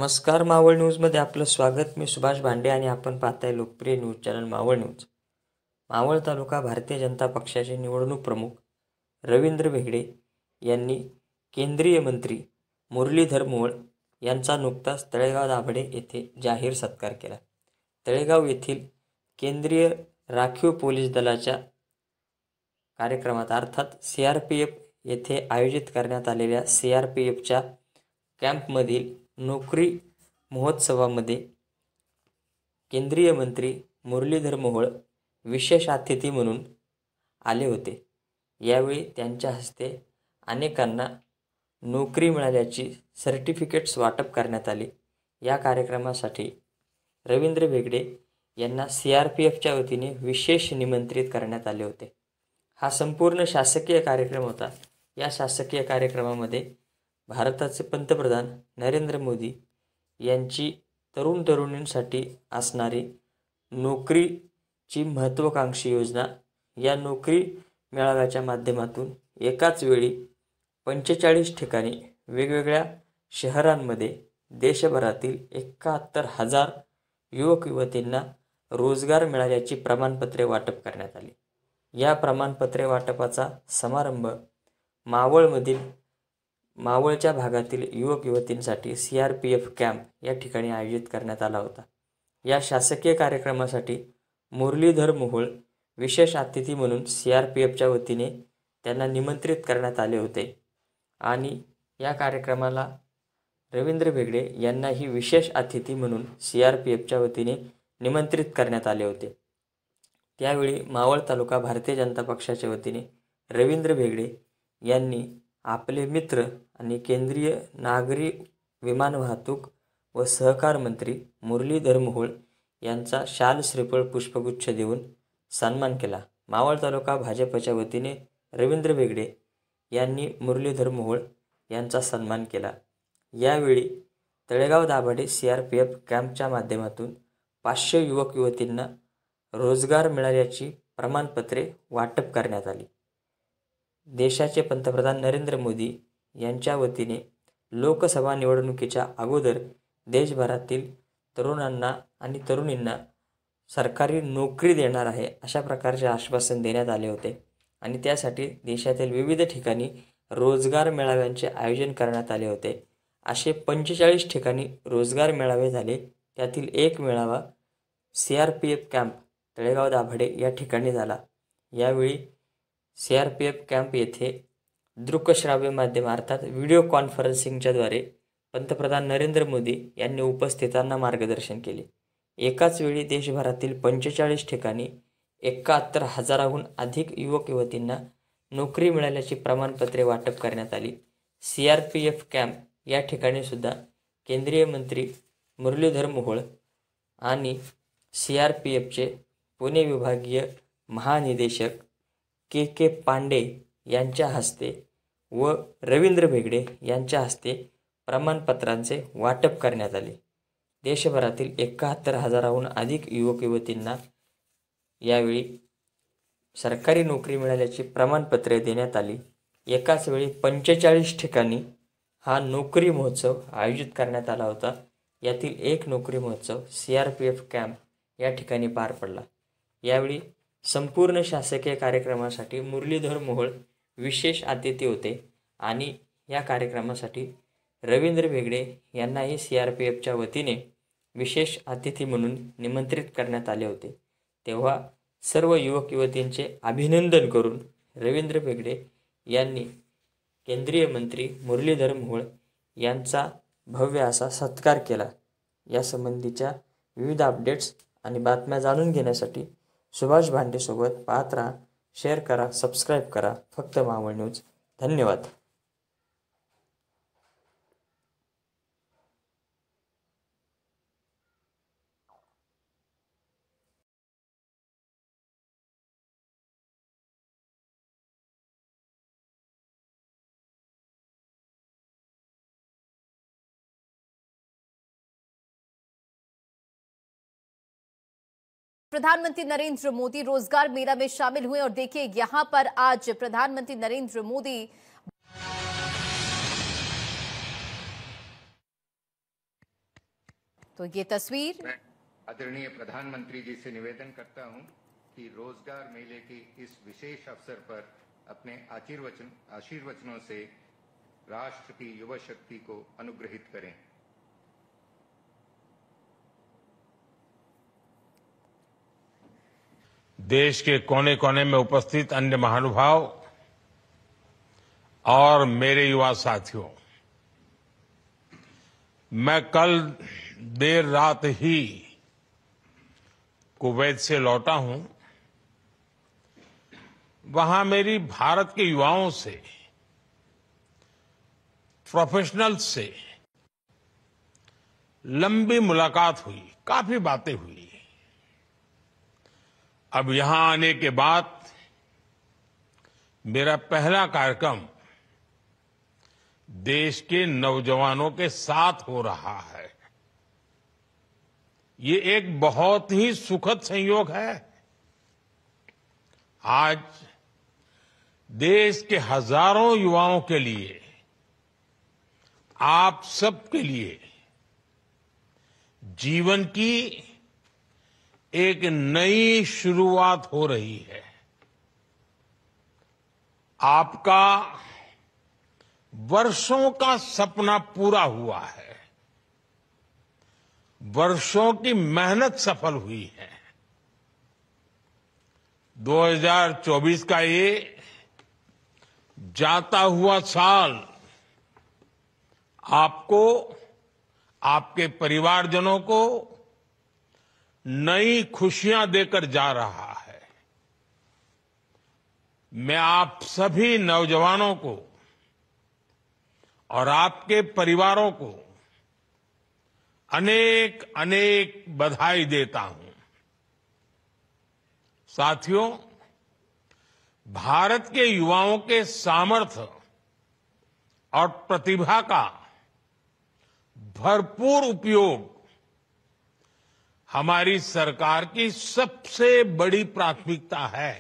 नमस्कार, मावळ न्यूजमध्ये आपलं स्वागत. मी सुभाष भांडे आणि आपण पाहताय लोकप्रिय news channel Maval news. Maval taluka Bharatiya Janata पक्षाचे निवडणूक प्रमुख रवींद्र भेगडे यांनी केंद्रीय मंत्री मुरलीधर मोहोळ यांचा नुकताच तळेगाव दाभाडे येथे जाहीर सत्कार केला. तळेगाव येथील केंद्रीय राखीव पोलीस दलाच्या कार्यक्रमात अर्थात CRPF येथे आयोजित करण्यात आलेल्या CRPFच्या कॅम्पमधील नोकरी महोत्सवामध्ये केंद्रीय मंत्री मुरलीधर मोहोळ विशेष अतिथी म्हणून आले होते. यावेळी त्यांच्या हस्ते अनेकांना नोकरी मिळाल्याची सर्टिफिकेट्स वाटप करण्यात आले. या कार्यक्रमासाठी रवींद्र भेगडे यांना CRPFच्या वतीने विशेष निमंत्रित करण्यात आले होते. हा संपूर्ण शासकीय कार्यक्रम होता. या शासकीय कार्यक्रमामध्ये भारताचे पंतप्रधान नरेंद्र मोदी यांची तरुणींसाठी असणारी नोकरीची महत्त्वाकांक्षी योजना, या नोकरी मेळाव्याच्या माध्यमातून एकाच वेळी 45 ठिकाणी वेगवेगळ्या शहरांमध्ये देशभरातील 71,000 युवक युवतींना रोजगार मिळाल्याची प्रमाणपत्रे वाटप करण्यात आली. या प्रमाणपत्रे वाटपाचा समारंभ मावळच्या भागातील युवक युवतींसाठी CRPF कॅम्प या ठिकाणी आयोजित करण्यात आला होता. या शासकीय कार्यक्रमासाठी मुरलीधर मोहोळ विशेष अतिथी म्हणून CRPFच्या वतीने त्यांना निमंत्रित करण्यात आले होते आणि या कार्यक्रमाला रवींद्र भेगडे यांनाही विशेष अतिथी म्हणून CRPFच्या वतीने निमंत्रित करण्यात आले होते. त्यावेळी मावळ तालुका भारतीय जनता पक्षाच्या वतीने रवींद्र भेगडे यांनी आपले मित्र आणि केंद्रीय नागरी विमान वाहतूक व सहकार मंत्री मुरलीधर मोहोळ यांचा शाल श्रीफळ पुष्पगुच्छ देऊन सन्मान केला. मावळ तालुका भाजपच्या वतीने रवींद्र भेगडे यांनी मुरलीधर मोहोळ यांचा सन्मान केला. यावेळी तळेगाव दाभाडे CRPF कॅम्पच्या माध्यमातून 500 युवक युवतींना रोजगार मिळाल्याची प्रमाणपत्रे वाटप करण्यात आली. देशाचे पंतप्रधान नरेंद्र मोदी यांच्या वतीने लोकसभा निवडणुकीच्या अगोदर देशभरातील तरुणांना आणि तरुणींना सरकारी नोकरी देणार आहे अशा प्रकारचे आश्वासन देण्यात आले होते आणि त्यासाठी देशातील विविध ठिकाणी रोजगार मेळाव्यांचे आयोजन करण्यात आले होते. असे 45 ठिकाणी रोजगार मेळावे झाले. त्यातील एक मेळावा CRPF कॅम्प तळेगाव दाभाडे या ठिकाणी झाला. यावेळी CRPF कॅम्प येथे दृकश्राव्य माध्यम अर्थात व्हिडिओ कॉन्फरन्सिंगच्याद्वारे पंतप्रधान नरेंद्र मोदी यांनी उपस्थितांना मार्गदर्शन केले. एकाच वेळी देशभरातील 45 ठिकाणी 71,000हून अधिक युवक युवतींना नोकरी मिळाल्याची प्रमाणपत्रे वाटप करण्यात आली. CRPF कॅम्प या ठिकाणी सुद्धा केंद्रीय मंत्री मुरलीधर मोहोळ आणि CRPFचे पुणे विभागीय महानिदेशक KK पांडे यांच्या हस्ते व रवींद्र भेगडे यांच्या हस्ते प्रमाणपत्रांचे वाटप करण्यात आले. देशभरातील 71,000हून अधिक युवक युवतींना यावेळी सरकारी नोकरी मिळाल्याची प्रमाणपत्रे देण्यात आली. एकाच वेळी 45 ठिकाणी हा नोकरी महोत्सव आयोजित करण्यात आला होता. यातील एक नोकरी महोत्सव CRPF कॅम्प या ठिकाणी पार पडला. यावेळी संपूर्ण शासकीय कार्यक्रमासाठी मुरलीधर मोहोळ विशेष अतिथी होते आणि या कार्यक्रमासाठी रवींद्र भेगडे यांनाही CRPFच्या वतीने विशेष अतिथी म्हणून निमंत्रित करण्यात आले होते. तेव्हा सर्व युवक युवतींचे अभिनंदन करून रवींद्र भेगडे यांनी केंद्रीय मंत्री मुरलीधर मोहोळ यांचा भव्य असा सत्कार केला. यासंबंधीच्या विविध अपडेट्स आणि बातम्या जाणून घेण्यासाठी सुभाष भांडेसोबत पाहत राहा, शेअर करा, सबस्क्राईब करा. फक्त मावळ न्यूज. धन्यवाद. प्रधानमंत्री नरेंद्र मोदी रोजगार मेला में शामिल हुए और देखिए यहां पर आज प्रधानमंत्री नरेंद्र मोदी तो ये तस्वीर मैं आदरणीय प्रधानमंत्री जी से निवेदन करता हूं कि रोजगार मेले के इस विशेष अवसर पर अपने आशीर्वचनों से राष्ट्र की युवा शक्ति को अनुग्रहित करें। देश के कोने कोने में उपस्थित अन्य महानुभाव और मेरे युवा साथियों, मैं कल देर रात ही कुवैत से लौटा हूं। वहां मेरी भारत के युवाओं से, प्रोफेशनल्स से लंबी मुलाकात हुई, काफी बातें हुई। अब यहां आने के बाद मेरा पहला कार्यक्रम देश के नौजवानों के साथ हो रहा है। ये एक बहुत ही सुखद संयोग है। आज देश के हजारों युवाओं के लिए, आप सबके लिए जीवन की एक नई शुरुआत हो रही है। आपका वर्षों का सपना पूरा हुआ है, वर्षों की मेहनत सफल हुई है। 2024 का ये जाता हुआ साल आपको, आपके परिवारजनों को नई खुशियां देकर जा रहा है। मैं आप सभी नौजवानों को और आपके परिवारों को अनेक अनेक बधाई देता हूं। साथियों, भारत के युवाओं के सामर्थ्य और प्रतिभा का भरपूर उपयोग हमारी सरकार की सबसे बड़ी प्राथमिकता है।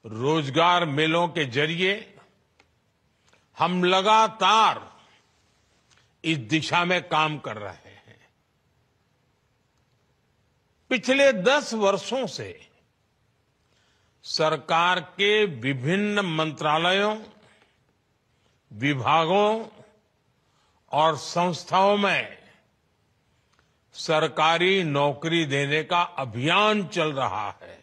रोजगार मेलों के जरिए हम लगातार इस दिशा में काम कर रहे हैं। पिछले 10 वर्षों से सरकार के विभिन्न मंत्रालयों, विभागों और संस्थाओं में सरकारी नौकरी देने का अभियान चल रहा है।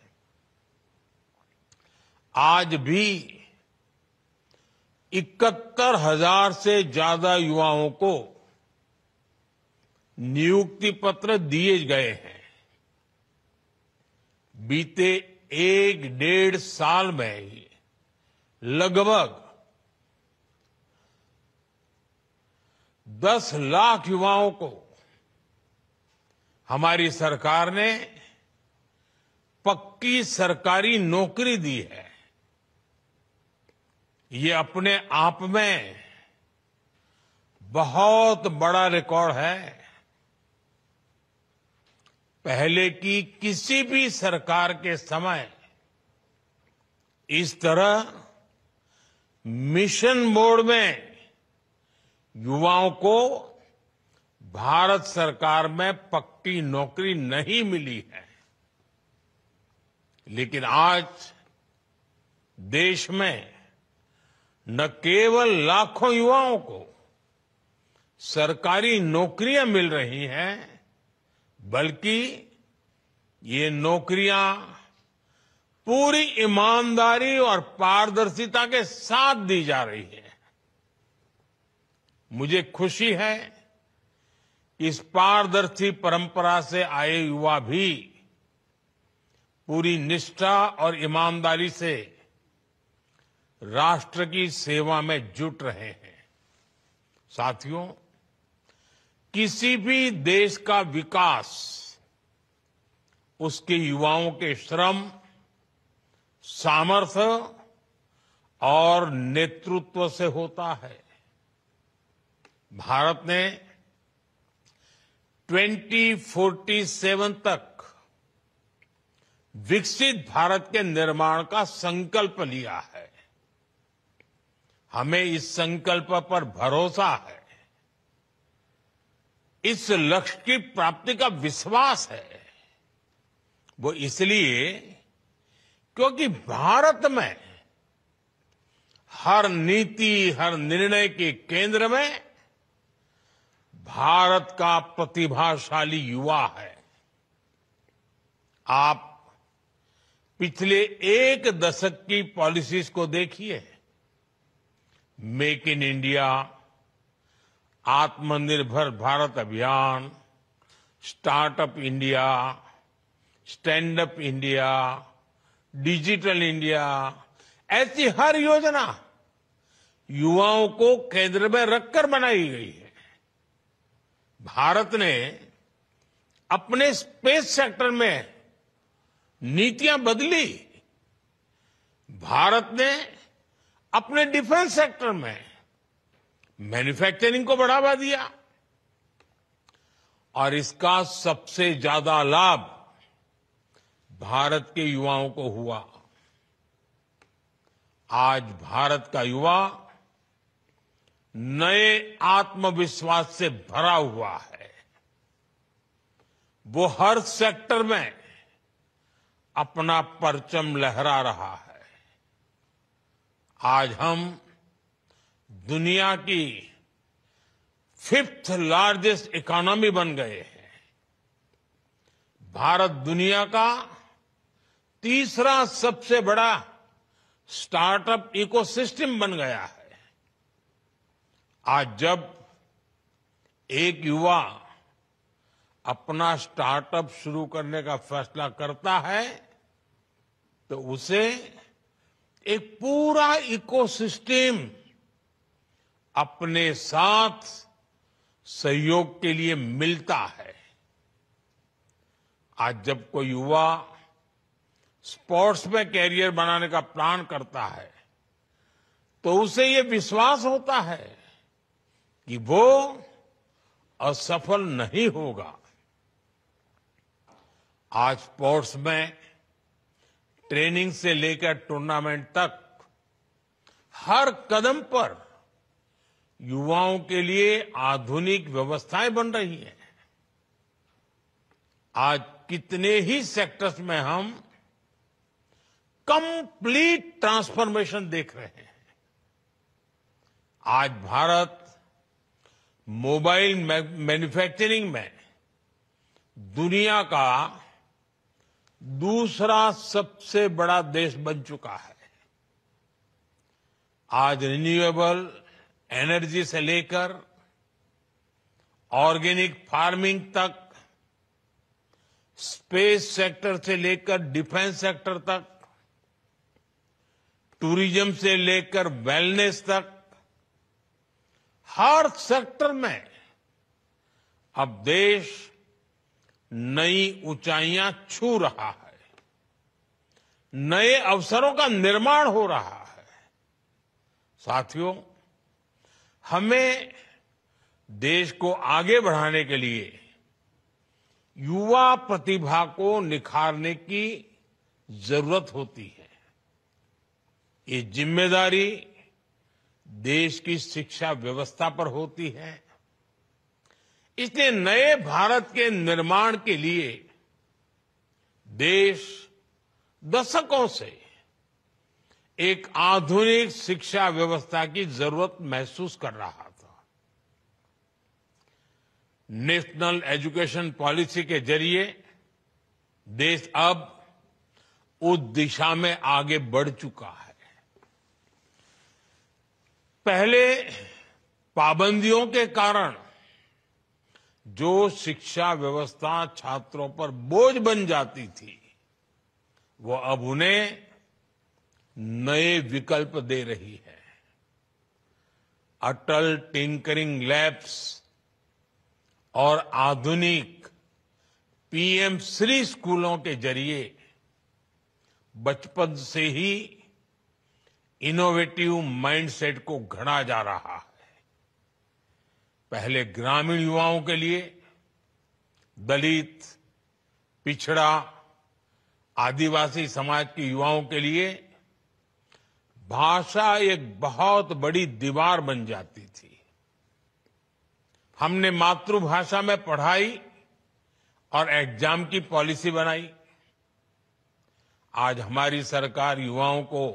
आज भी 71,000 से ज्यादा युवाओं को नियुक्ति पत्र दिए गए हैं। बीते 1-1.5 साल में ही लगभग 10 लाख युवाओं को हमारी सरकार ने पक्की सरकारी नौकरी दी है। ये अपने आप में बहुत बड़ा रिकॉर्ड है। पहले की किसी भी सरकार के समय इस तरह मिशन मोड में युवाओं को भारत सरकार में पक्की नौकरी नहीं मिली है। लेकिन आज देश में न केवल लाखों युवाओं को सरकारी नौकरियां मिल रही हैं, बल्कि ये नौकरियां पूरी ईमानदारी और पारदर्शिता के साथ दी जा रही है। मुझे खुशी है कि इस पारदर्शी परंपरा से आए युवा भी पूरी निष्ठा और ईमानदारी से राष्ट्र की सेवा में जुट रहे हैं। साथियों, किसी भी देश का विकास उसके युवाओं के श्रम, सामर्थ्य और नेतृत्व से होता है। भारत ने 2047 तक विकसित भारत के निर्माण का संकल्प लिया है। हमें इस संकल्प पर भरोसा है। इस लक्ष्य की प्राप्ति का विश्वास है वो इसलिए क्योंकि भारत में हर नीति, हर निर्णय के केंद्र में भारत का प्रतिभाशाली युवा है। आप पिछले एक दशक की पॉलिसीज को देखिए। मेक इन इंडिया, आत्मनिर्भर भारत अभियान, startup India, stand up India, digital India, ऐसी हर योजना युवाओं को केंद्र में रखकर बनाई गई है। भारत ने अपने स्पेस सेक्टर में नीतियां बदली। भारत ने अपने डिफेंस सेक्टर में मैन्युफैक्चरिंग को बढ़ावा दिया और इसका सबसे ज्यादा लाभ भारत के युवाओं को हुआ। आज भारत का युवा नए आत्मविश्वास से भरा हुआ है। वो हर सेक्टर में अपना परचम लहरा रहा है। आज हम दुनिया की 5th लार्जेस्ट इकोनॉमी बन गए हैं। भारत दुनिया का तीसरा सबसे बड़ा स्टार्टअप इकोसिस्टम बन गया है। आज जब एक युवा अपना स्टार्टअप शुरू करने का फैसला करता है तो उसे एक पूरा इकोसिस्टम अपने साथ सहयोग के लिए मिलता है। आज जब कोई युवा स्पोर्ट्स में कैरियर बनाने का प्लान करता है तो उसे ये विश्वास होता है कि वो असफल नहीं होगा। आज स्पोर्ट्स में ट्रेनिंग से लेकर टूर्नामेंट तक हर कदम पर युवाओं के लिए आधुनिक व्यवस्थाएं बन रही हैं। आज कितने ही सेक्टर्स में हम कंप्लीट ट्रांसफॉर्मेशन देख रहे हैं। आज भारत मोबाइल मैन्युफैक्चरिंग में दुनिया का दूसरा सबसे बड़ा देश बन चुका है। आज रिन्यूएबल एनर्जी से लेकर ऑर्गेनिक फार्मिंग तक, स्पेस सेक्टर से लेकर डिफेंस सेक्टर तक, टूरिज्म से लेकर वेलनेस तक, हर सेक्टर में अब देश नई ऊंचाइयां छू रहा है। नए अवसरों का निर्माण हो रहा है। साथियों, हमें देश को आगे बढ़ाने के लिए युवा प्रतिभा को निखारने की जरूरत होती है। ये जिम्मेदारी देश की शिक्षा व्यवस्था पर होती है। इसलिए नए भारत के निर्माण के लिए देश दशकों से एक आधुनिक शिक्षा व्यवस्था की जरूरत महसूस कर रहा था। नेशनल एजुकेशन पॉलिसी के जरिए देश अब उस दिशा में आगे बढ़ चुका है। पहले पाबंदियों के कारण जो शिक्षा व्यवस्था छात्रों पर बोझ बन जाती थी, वो अब उन्हें नए विकल्प दे रही है। अटल टिंकरिंग लैब्स और आधुनिक पीएम श्री स्कूलों के जरिए बचपन से ही इनोवेटिव माइंडसेट को गढ़ा जा रहा है। पहले ग्रामीण युवाओं के लिए दलित, पिछड़ा, आदिवासी समाज के युवाओं के लिए भाषा एक बहुत बड़ी दीवार बन जाती थी। हमने मातृभाषा में पढ़ाई और एग्जाम की पॉलिसी बनाई। आज हमारी सरकार युवाओं को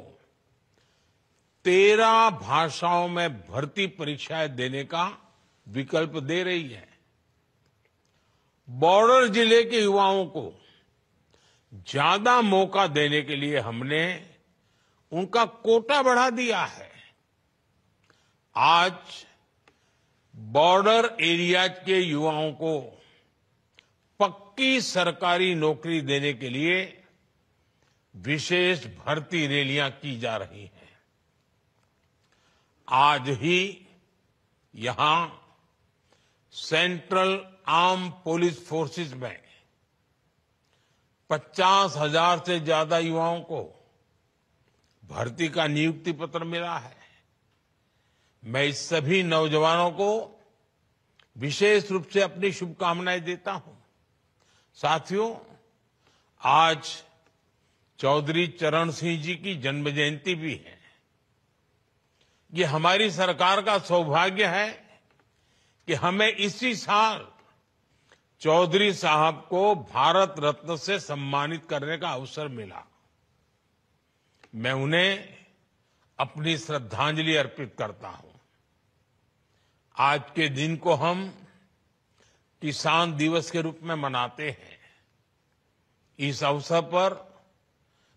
13 भाषाओं में भर्ती परीक्षाएं देने का विकल्प दे रही है। बॉर्डर जिले के युवाओं को ज्यादा मौका देने के लिए हमने उनका कोटा बढ़ा दिया है। आज बॉर्डर एरियाज के युवाओं को पक्की सरकारी नौकरी देने के लिए विशेष भर्ती रैलियां की जा रही हैं। आज ही यहां सेंट्रल आर्म पुलिस फोर्सेस में 50,000 से ज्यादा युवाओं को भर्ती का नियुक्ति पत्र मिला है। मैं इस सभी नौजवानों को विशेष रूप से अपनी शुभकामनाएं देता हूं। साथियों, आज चौधरी चरण सिंह जी की जन्म जयंती भी है। ये हमारी सरकार का सौभाग्य है कि हमें इसी साल चौधरी साहब को भारत रत्न से सम्मानित करने का अवसर मिला। मैं उन्हें अपनी श्रद्धांजलि अर्पित करता हूं। आज के दिन को हम किसान दिवस के रूप में मनाते हैं। इस अवसर पर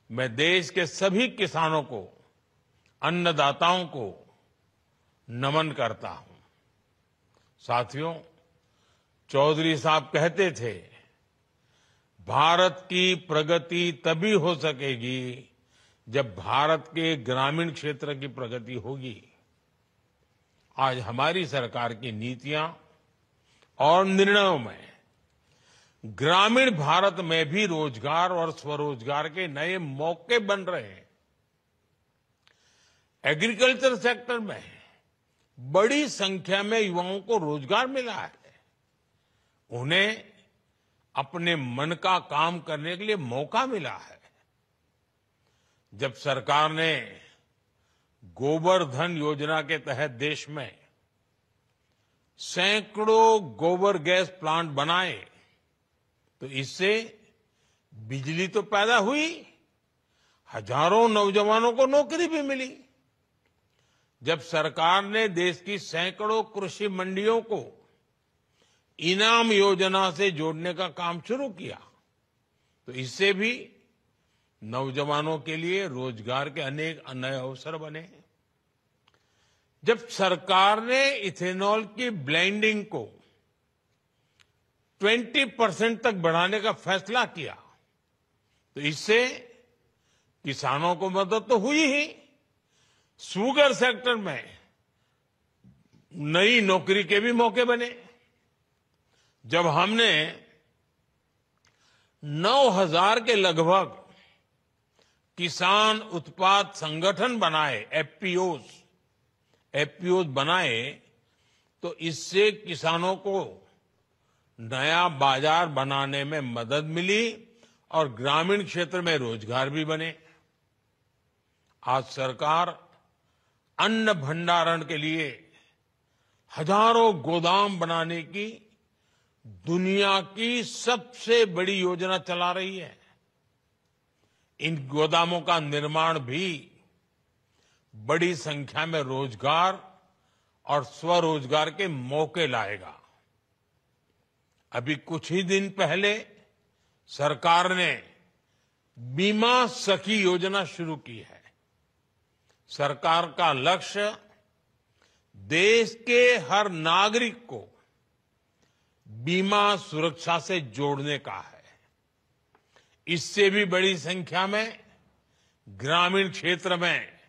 मैं देश के सभी किसानों को, अन्नदाताओं को नमन करता हूं। साथियों, चौधरी साहब कहते थे, भारत की प्रगति तभी हो सकेगी जब भारत के ग्रामीण क्षेत्र की प्रगति होगी। आज हमारी सरकार की नीतियां और निर्णयों में ग्रामीण भारत में भी रोजगार और स्वरोजगार के नए मौके बन रहे हैं। एग्रीकल्चर सेक्टर में बड़ी संख्या में युवाओं को रोजगार मिला है। उन्हें अपने मन का काम करने के लिए मौका मिला है। जब सरकार ने गोबर धन योजना के तहत देश में सैकड़ों गोबर गैस प्लांट बनाए तो इससे बिजली तो पैदा हुई, हजारों नौजवानों को नौकरी भी मिली। जब सरकार ने देश की सैकड़ों कृषि मंडियों को इनाम योजना से जोड़ने का काम शुरू किया तो इससे भी नौजवानों के लिए रोजगार के अनेक नए अवसर बने। जब सरकार ने इथेनॉल की ब्लेंडिंग को 20% तक बढ़ाने का फैसला किया तो इससे किसानों को मदद तो हुई ही, शुगर सेक्टर में नई नौकरी के भी मौके बने। जब हमने 9,000 के लगभग किसान उत्पाद संगठन बनाए, एफपीओज बनाए तो इससे किसानों को नया बाजार बनाने में मदद मिली और ग्रामीण क्षेत्र में रोजगार भी बने। आज सरकार अन्न भंडारण के लिए हजारों गोदाम बनाने की दुनिया की सबसे बड़ी योजना चला रही है। इन गोदामों का निर्माण भी बड़ी संख्या में रोजगार और स्वरोजगार के मौके लाएगा। अभी कुछ ही दिन पहले सरकार ने बीमा सखी योजना शुरू की है। सरकार का लक्ष्य देश के हर नागरिक को बीमा सुरक्षा से जोड़ने का है। इससे भी बड़ी संख्या में ग्रामीण क्षेत्र में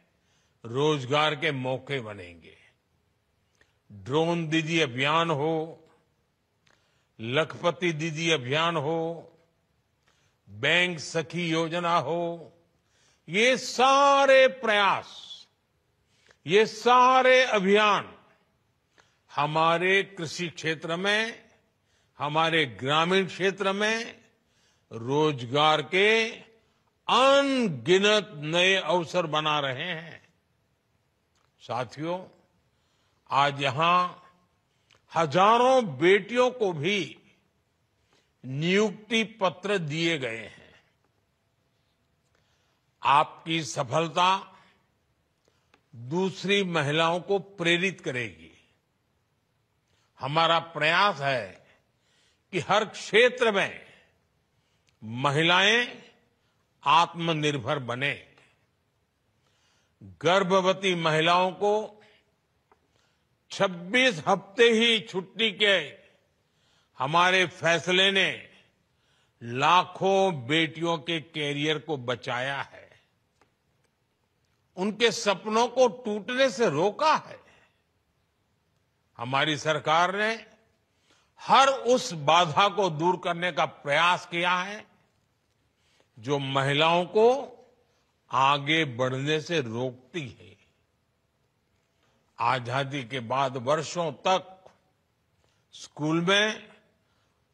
रोजगार के मौके बनेंगे। ड्रोन दीदी अभियान हो, लखपति दीदी अभियान हो, बैंक सखी योजना हो, ये सारे प्रयास, ये सारे अभियान हमारे कृषि क्षेत्र में, हमारे ग्रामीण क्षेत्र में रोजगार के अनगिनत नए अवसर बना रहे हैं। साथियों, आज यहां हजारों बेटियों को भी नियुक्ति पत्र दिए गए हैं। आपकी सफलता दूसरी महिलाओं को प्रेरित करेगी। हमारा प्रयास है कि हर क्षेत्र में महिलाएं आत्मनिर्भर बने। गर्भवती महिलाओं को 26 हफ्ते ही छुट्टी के हमारे फैसले ने लाखों बेटियों के कैरियर को बचाया है, उनके सपनों को टूटने से रोका है। हमारी सरकार ने हर उस बाधा को दूर करने का प्रयास किया है जो महिलाओं को आगे बढ़ने से रोकती है। आजादी के बाद वर्षों तक स्कूल में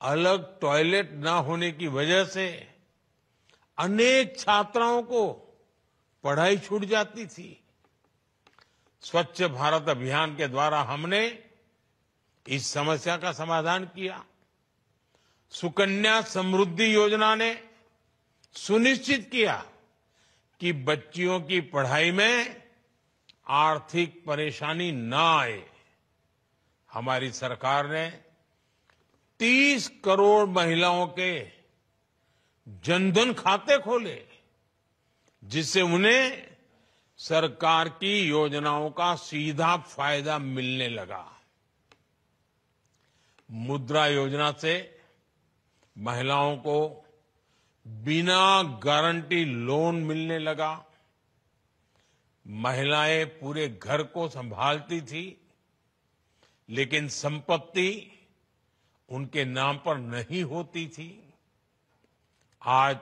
अलग टॉयलेट न होने की वजह से अनेक छात्राओं को पढ़ाई छूट जाती थी। स्वच्छ भारत अभियान के द्वारा हमने इस समस्या का समाधान किया। सुकन्या समृद्धि योजना ने सुनिश्चित किया कि बच्चियों की पढ़ाई में आर्थिक परेशानी न आए। हमारी सरकार ने 30 करोड़ महिलाओं के जनधन खाते खोले, जिससे उन्हें सरकार की योजनाओं का सीधा फायदा मिलने लगा। मुद्रा योजना से महिलाओं को बिना गारंटी लोन मिलने लगा। महिलाएं पूरे घर को संभालती थी, लेकिन संपत्ति उनके नाम पर नहीं होती थी। आज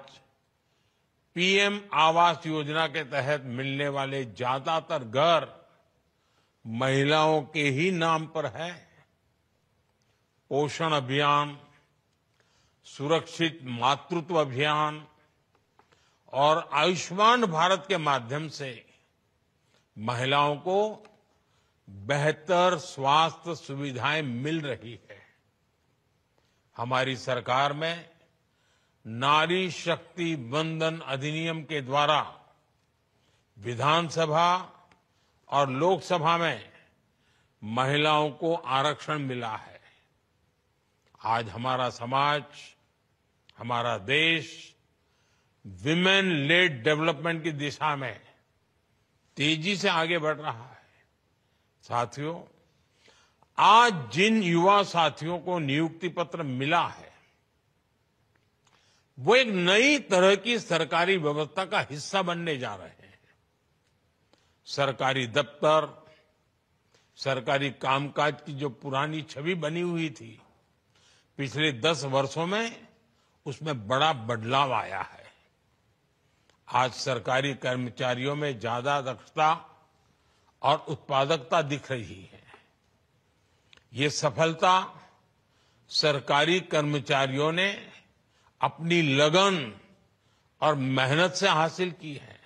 पीएम आवास योजना के तहत मिलने वाले ज्यादातर घर महिलाओं के ही नाम पर है। पोषण अभियान, सुरक्षित मातृत्व अभियान और आयुष्मान भारत के माध्यम से महिलाओं को बेहतर स्वास्थ्य सुविधाएं मिल रही है। हमारी सरकार में नारी शक्ति वंदन अधिनियम के द्वारा विधानसभा और लोकसभा में महिलाओं को आरक्षण मिला है। आज हमारा समाज, हमारा देश विमेन लेड डेवलपमेंट की दिशा में तेजी से आगे बढ़ रहा है। साथियों, आज जिन युवा साथियों को नियुक्ति पत्र मिला है, वो एक नई तरह की सरकारी व्यवस्था का हिस्सा बनने जा रहे हैं। सरकारी दफ्तर, सरकारी कामकाज की जो पुरानी छवि बनी हुई थी, पिछले 10 वर्षों में उसमें बड़ा बदलाव आया है। आज सरकारी कर्मचारियों में ज्यादा दक्षता और उत्पादकता दिख रही है। ये सफलता सरकारी कर्मचारियों ने अपनी लगन और मेहनत से हासिल की है।